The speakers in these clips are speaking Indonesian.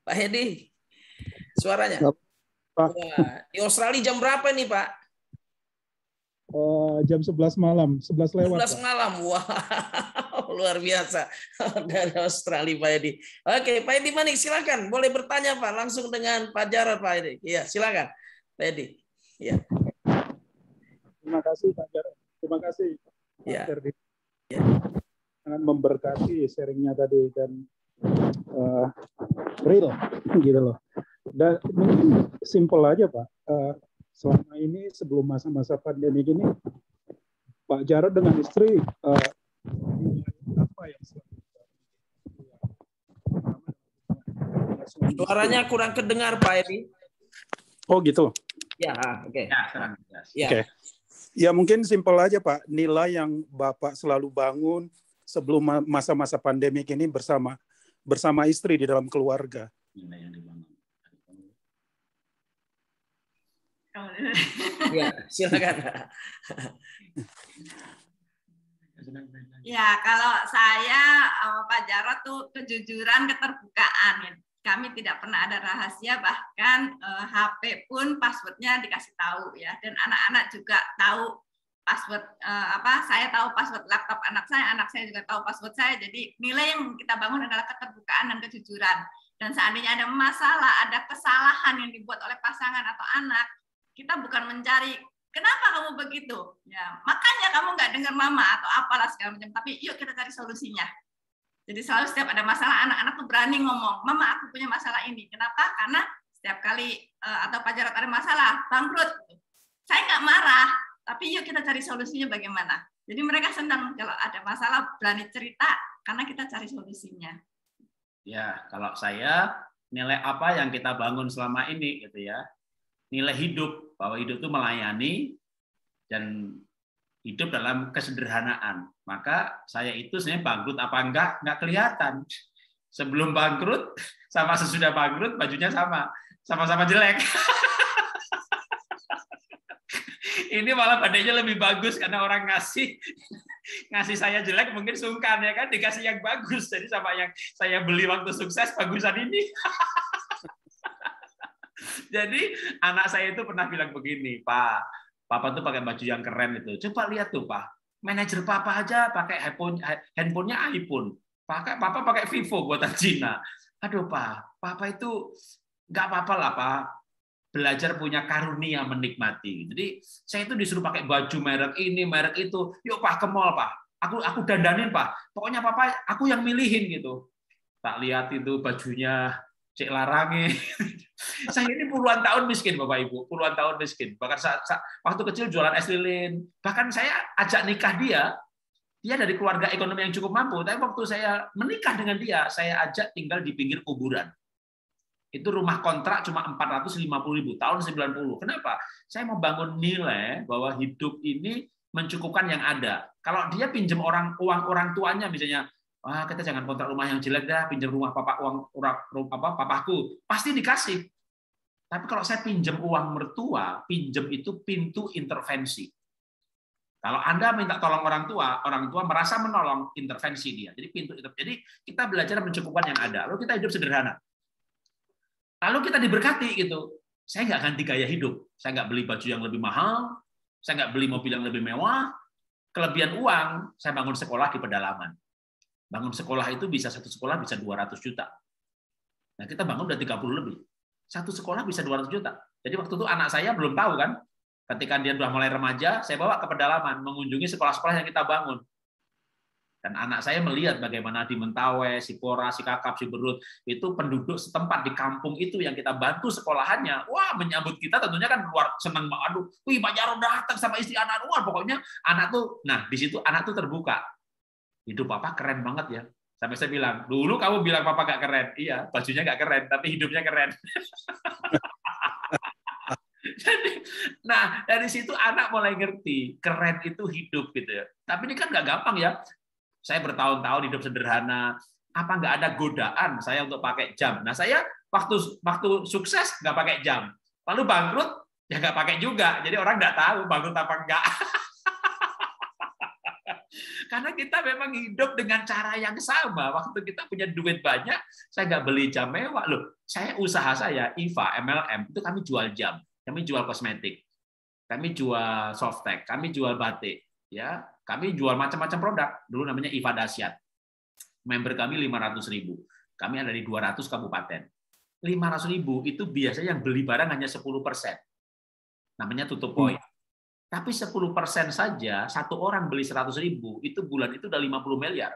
Pak Hedi, suaranya. Pak. Wah, di Australia jam berapa nih, Pak? Jam 11 malam, 11 lewat. 11 malam, wah, luar biasa dari Australia, Pak Hedi. Oke, Pak Hedi Manik, silakan, boleh bertanya, Pak, langsung dengan Pak Jarod, Pak Hedi. Iya, silakan, Pak Hedi. Iya. Terima kasih, Pak Jarod. Terima kasih, Pak Ferdi. Ya. Sangat memberkati sharingnya tadi dan real, gitu loh. Dan mungkin simple aja, Pak. Selama ini sebelum masa-masa pandemi ini, Pak Jarod dengan istri apa yang suaranya kurang kedengar, Pak Hedi. Oh gitu. Ya, oke. Ya, okay. Ya mungkin simpel aja, Pak. Nilai yang Bapak selalu bangun sebelum masa-masa pandemi ini bersama istri di dalam keluarga. Nilai yang dibangun. Ya, silakan. Ya, kalau saya Pak Jarod tuh kejujuran, keterbukaan. Kami tidak pernah ada rahasia, bahkan HP pun passwordnya dikasih tahu ya. Dan anak-anak juga tahu password saya tahu password laptop anak saya juga tahu password saya. Jadi nilai yang kita bangun adalah keterbukaan dan kejujuran. Dan seandainya ada masalah, ada kesalahan yang dibuat oleh pasangan atau anak, kita bukan mencari kenapa kamu begitu, ya makanya kamu nggak dengar mama atau apalah segala macam. Tapi yuk kita cari solusinya. Jadi selalu setiap ada masalah anak-anak tuh berani ngomong, mama aku punya masalah ini. Kenapa? Karena setiap kali atau Pak Jarod ada masalah, bangkrut, saya nggak marah, tapi yuk kita cari solusinya bagaimana. Jadi mereka senang kalau ada masalah berani cerita karena kita cari solusinya. Ya, kalau saya nilai apa yang kita bangun selama ini gitu ya. Nilai hidup, bahwa hidup itu melayani dan hidup dalam kesederhanaan. Maka saya itu sebenarnya bangkrut apa enggak kelihatan. Sebelum bangkrut sama sesudah bangkrut bajunya sama-sama jelek. Ini malah badannya lebih bagus karena orang ngasih saya jelek mungkin sungkan ya kan, dikasih yang bagus. Jadi sama yang saya beli waktu sukses bagusan ini. Jadi anak saya itu pernah bilang begini, Pak, Papa tuh pakai baju yang keren itu. Coba lihat tuh, Pak, manajer Papa aja pakai handphonenya iPhone. Papa pakai Vivo buatan Cina. Aduh, Pak, Papa itu nggak apa-apa lah, Pak. Belajar punya karunia menikmati. Jadi saya itu disuruh pakai baju merek ini, merek itu. Yuk, Pak, ke mall, Pak. Aku dandanin, Pak. Pokoknya Papa, aku yang milihin gitu. Tak lihat itu bajunya cek larangi. Saya ini puluhan tahun miskin, Bapak Ibu, puluhan tahun miskin. Bahkan waktu kecil jualan es lilin. Bahkan saya ajak nikah dia dari keluarga ekonomi yang cukup mampu. Tapi waktu saya menikah dengan dia, saya ajak tinggal di pinggir kuburan. Itu rumah kontrak cuma 450.000 tahun 90. Kenapa? Saya mau bangun nilai bahwa hidup ini mencukupkan yang ada. Kalau dia pinjam uang orang tuanya, misalnya, kita jangan kontrak rumah yang jelek dah, pinjam rumah papaku, pasti dikasih. Tapi kalau saya pinjam uang mertua, pinjam itu pintu intervensi. Kalau Anda minta tolong orang tua merasa menolong, intervensi dia. Jadi pintu itu. Jadi kita belajar mencukupkan yang ada. Lalu kita hidup sederhana. Lalu kita diberkati gitu. Saya nggak ganti gaya hidup. Saya nggak beli baju yang lebih mahal. Saya nggak beli mobil yang lebih mewah. Kelebihan uang, saya bangun sekolah di pedalaman. Bangun sekolah itu satu sekolah bisa 200 juta. Nah, kita bangun udah 30 lebih. Satu sekolah bisa 200 juta. Jadi waktu itu anak saya belum tahu kan. Ketika dia sudah mulai remaja, saya bawa ke pedalaman mengunjungi sekolah-sekolah yang kita bangun. Dan anak saya melihat bagaimana di Mentawai, Sipora, Sikakap, Siberut, itu penduduk setempat di kampung itu yang kita bantu sekolahannya. Wah, menyambut kita tentunya kan luar senang banget. Aduh, wih Pak Jarod datang sama istri anak. Wah, pokoknya anak tuh, nah di situ anak tuh terbuka. Hidup Papa keren banget ya. Sampai saya bilang, dulu kamu bilang Papa gak keren. Iya, bajunya gak keren, tapi hidupnya keren. Jadi, nah dari situ anak mulai ngerti, keren itu hidup gitu ya. Tapi ini kan gak gampang ya. Saya bertahun-tahun hidup sederhana. Apa nggak ada godaan saya untuk pakai jam? Nah saya waktu sukses nggak pakai jam. Lalu bangkrut ya nggak pakai juga. Jadi orang nggak tahu bangkrut apa enggak. Karena kita memang hidup dengan cara yang sama. Waktu kita punya duit banyak, saya nggak beli jam mewah. Loh, usaha saya, IVA, MLM, itu kami jual jam. Kami jual kosmetik. Kami jual softtek. Kami jual batik. Ya, kami jual macam-macam produk. Dulu namanya IVA Dasyat. Member kami 500.000. Kami ada di 200 kabupaten. 500.000 itu biasanya yang beli barang hanya 10%. Namanya tutup poin. Tapi 10% saja, satu orang beli 100.000, itu bulan itu udah 50 miliar.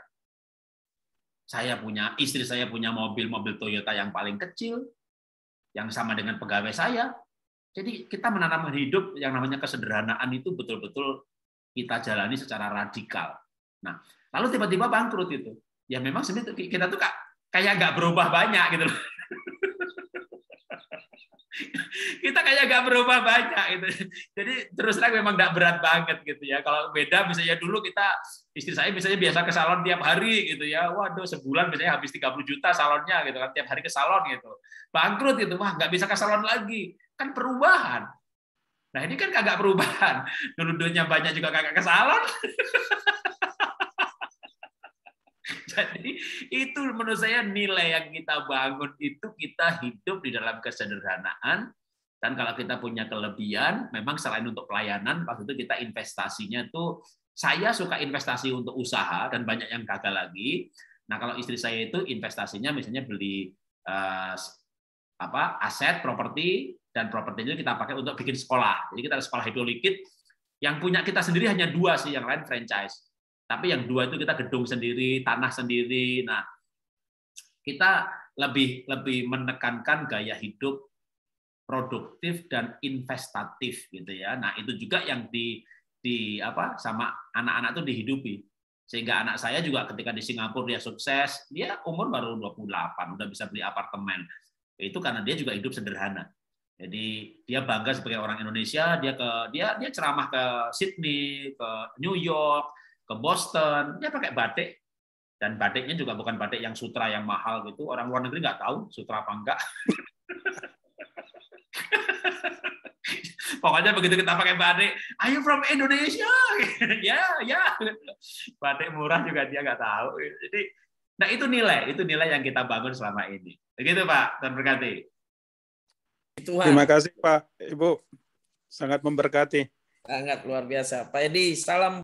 Istri saya punya mobil Toyota yang paling kecil, yang sama dengan pegawai saya. Jadi kita menanam hidup yang namanya kesederhanaan itu betul-betul kita jalani secara radikal. Nah, lalu tiba-tiba bangkrut itu. Ya memang sebenarnya kita tuh kayak nggak berubah banyak gitu loh. Kita kayak nggak berubah banyak gitu. Jadi terus terang memang nggak berat banget gitu ya. Kalau beda misalnya dulu istri saya misalnya biasa ke salon tiap hari gitu ya. Waduh, sebulan misalnya habis 30 juta salonnya gitu kan, tiap hari ke salon gitu. Bangkrut gitu, wah nggak bisa ke salon lagi. Kan perubahan. Nah ini kan kagak perubahan. Dulu duitnya banyak juga kagak ke salon. Jadi itu menurut saya nilai yang kita bangun itu kita hidup di dalam kesederhanaan, dan kalau kita punya kelebihan, memang selain untuk pelayanan, waktu itu kita investasinya tuh, saya suka investasi untuk usaha dan banyak yang gagal lagi. Nah kalau istri saya itu investasinya misalnya beli aset, properti, dan propertinya kita pakai untuk bikin sekolah. Jadi kita ada sekolah hidrolikit, yang punya kita sendiri hanya 2 sih, yang lain franchise. Tapi yang 2 itu kita gedung sendiri, tanah sendiri. Nah, kita lebih menekankan gaya hidup produktif dan investatif gitu ya. Nah, itu juga yang sama anak-anak tuh dihidupi. Sehingga anak saya juga ketika di Singapura dia sukses, dia umur baru 28, udah bisa beli apartemen. Itu karena dia juga hidup sederhana. Jadi dia bangga sebagai orang Indonesia, dia ceramah ke Sydney, ke New York, ke Boston, dia pakai batik, dan batiknya juga bukan batik yang sutra yang mahal gitu. Orang luar negeri nggak tahu sutra apa enggak. Pokoknya begitu kita pakai batik, "Are you from Indonesia?" ya. Batik murah juga dia nggak tahu. Jadi, nah itu nilai yang kita bangun selama ini. Begitu Pak, Tuhan berkati. Terima kasih Pak, Ibu, sangat memberkati. Sangat luar biasa. Pak Edi, salam